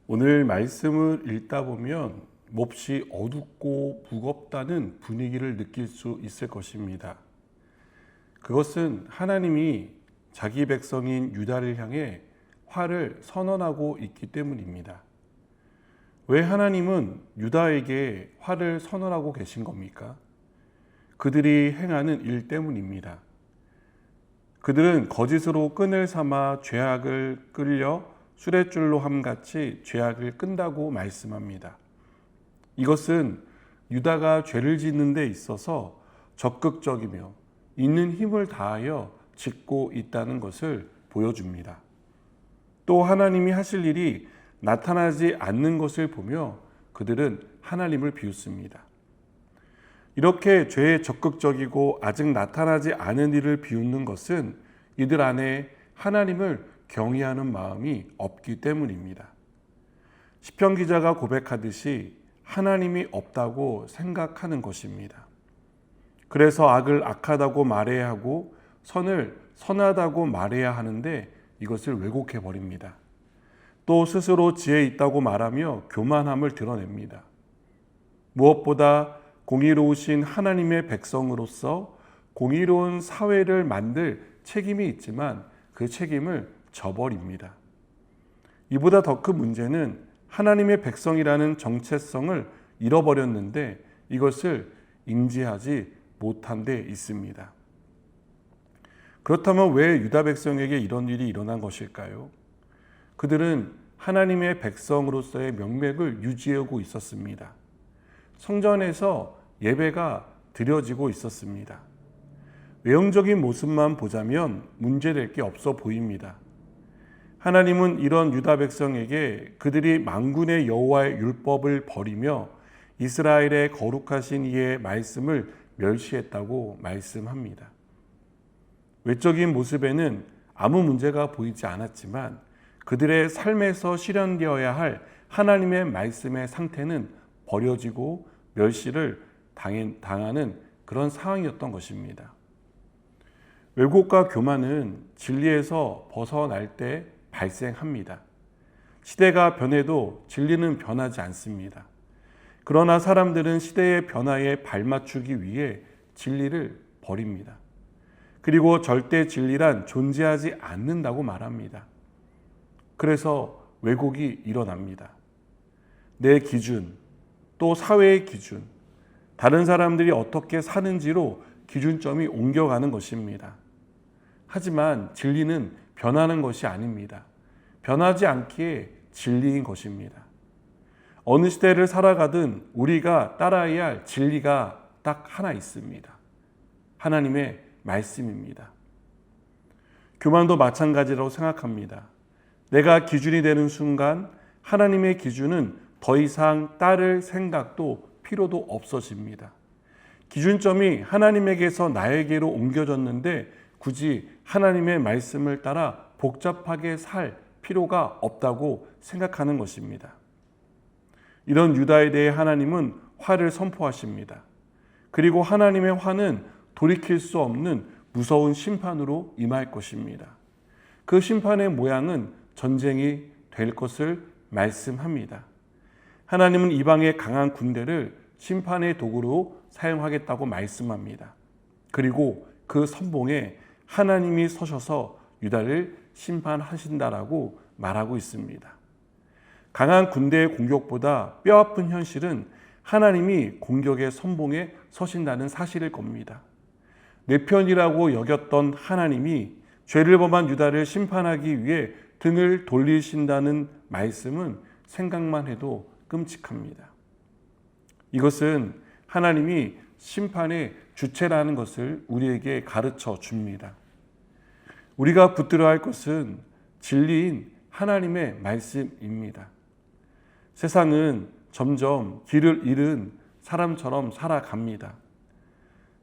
오늘 말씀을 읽다 보면 몹시 어둡고 무겁다는 분위기를 느낄 수 있을 것입니다. 그것은 하나님이 자기 백성인 유다를 향해 화를 선언하고 있기 때문입니다. 왜 하나님은 유다에게 화를 선언하고 계신 겁니까? 그들이 행하는 일 때문입니다. 그들은 거짓으로 끈을 삼아 죄악을 끌려 수레줄로 함같이 죄악을 끈다고 말씀합니다. 이것은 유다가 죄를 짓는 데 있어서 적극적이며 있는 힘을 다하여 짓고 있다는 것을 보여줍니다. 또 하나님이 하실 일이 나타나지 않는 것을 보며 그들은 하나님을 비웃습니다. 이렇게 죄에 적극적이고 아직 나타나지 않은 일을 비웃는 것은 이들 안에 하나님을 경외하는 마음이 없기 때문입니다. 시편 기자가 고백하듯이 하나님이 없다고 생각하는 것입니다. 그래서 악을 악하다고 말해야 하고 선을 선하다고 말해야 하는데 이것을 왜곡해 버립니다. 또 스스로 지혜 있다고 말하며 교만함을 드러냅니다. 무엇보다 공의로우신 하나님의 백성으로서 공의로운 사회를 만들 책임이 있지만 그 책임을 저버립니다. 이보다 더 큰 문제는 하나님의 백성이라는 정체성을 잃어버렸는데 이것을 인지하지 못한 데 있습니다. 그렇다면 왜 유다 백성에게 이런 일이 일어난 것일까요? 그들은 하나님의 백성으로서의 명맥을 유지하고 있었습니다. 성전에서 예배가 드려지고 있었습니다. 외형적인 모습만 보자면 문제될 게 없어 보입니다. 하나님은 이런 유다 백성에게 그들이 만군의 여호와의 율법을 버리며 이스라엘의 거룩하신 이의 말씀을 멸시했다고 말씀합니다. 외적인 모습에는 아무 문제가 보이지 않았지만 그들의 삶에서 실현되어야 할 하나님의 말씀의 상태는 버려지고 멸시를 당하는 그런 상황이었던 것입니다. 왜곡과 교만은 진리에서 벗어날 때 발생합니다. 시대가 변해도 진리는 변하지 않습니다. 그러나 사람들은 시대의 변화에 발맞추기 위해 진리를 버립니다. 그리고 절대 진리란 존재하지 않는다고 말합니다. 그래서 왜곡이 일어납니다. 내 기준, 또 사회의 기준, 다른 사람들이 어떻게 사는지로 기준점이 옮겨가는 것입니다. 하지만 진리는 변하는 것이 아닙니다. 변하지 않기에 진리인 것입니다. 어느 시대를 살아가든 우리가 따라야 할 진리가 딱 하나 있습니다. 하나님의 말씀입니다. 교만도 마찬가지라고 생각합니다. 내가 기준이 되는 순간 하나님의 기준은 더 이상 따를 생각도 필요도 없어집니다. 기준점이 하나님에게서 나에게로 옮겨졌는데 굳이 하나님의 말씀을 따라 복잡하게 살 필요가 없다고 생각하는 것입니다. 이런 유다에 대해 하나님은 화를 선포하십니다. 그리고 하나님의 화는 돌이킬 수 없는 무서운 심판으로 임할 것입니다. 그 심판의 모양은 전쟁이 될 것을 말씀합니다. 하나님은 이방의 강한 군대를 심판의 도구로 사용하겠다고 말씀합니다. 그리고 그 선봉에 하나님이 서셔서 유다를 심판하신다라고 말하고 있습니다. 강한 군대의 공격보다 뼈아픈 현실은 하나님이 공격의 선봉에 서신다는 사실일 겁니다. 내 편이라고 여겼던 하나님이 죄를 범한 유다를 심판하기 위해 등을 돌리신다는 말씀은 생각만 해도 끔찍합니다. 이것은 하나님이 심판의 주체라는 것을 우리에게 가르쳐 줍니다. 우리가 붙들어야 할 것은 진리인 하나님의 말씀입니다. 세상은 점점 길을 잃은 사람처럼 살아갑니다.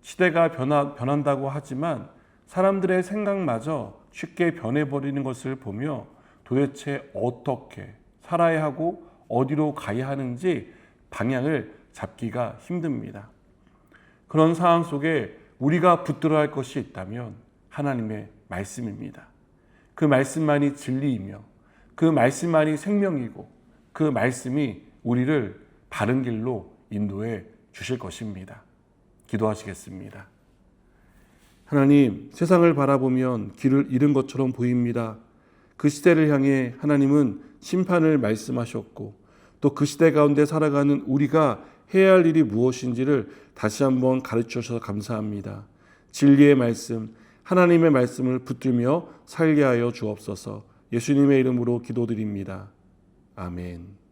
시대가 변한다고 하지만 사람들의 생각마저 쉽게 변해버리는 것을 보며 도대체 어떻게 살아야 하고 어디로 가야 하는지 방향을 잡기가 힘듭니다. 그런 상황 속에 우리가 붙들어야 할 것이 있다면 하나님의 말씀입니다. 그 말씀만이 진리이며 그 말씀만이 생명이고 그 말씀이 우리를 바른 길로 인도해 주실 것입니다. 기도하시겠습니다. 하나님, 세상을 바라보면 길을 잃은 것처럼 보입니다. 그 시대를 향해 하나님은 심판을 말씀하셨고 또 그 시대 가운데 살아가는 우리가 해야 할 일이 무엇인지를 다시 한번 가르쳐 주셔서 감사합니다. 진리의 말씀, 하나님의 말씀을 붙들며 살게 하여 주옵소서. 예수님의 이름으로 기도드립니다. 아멘.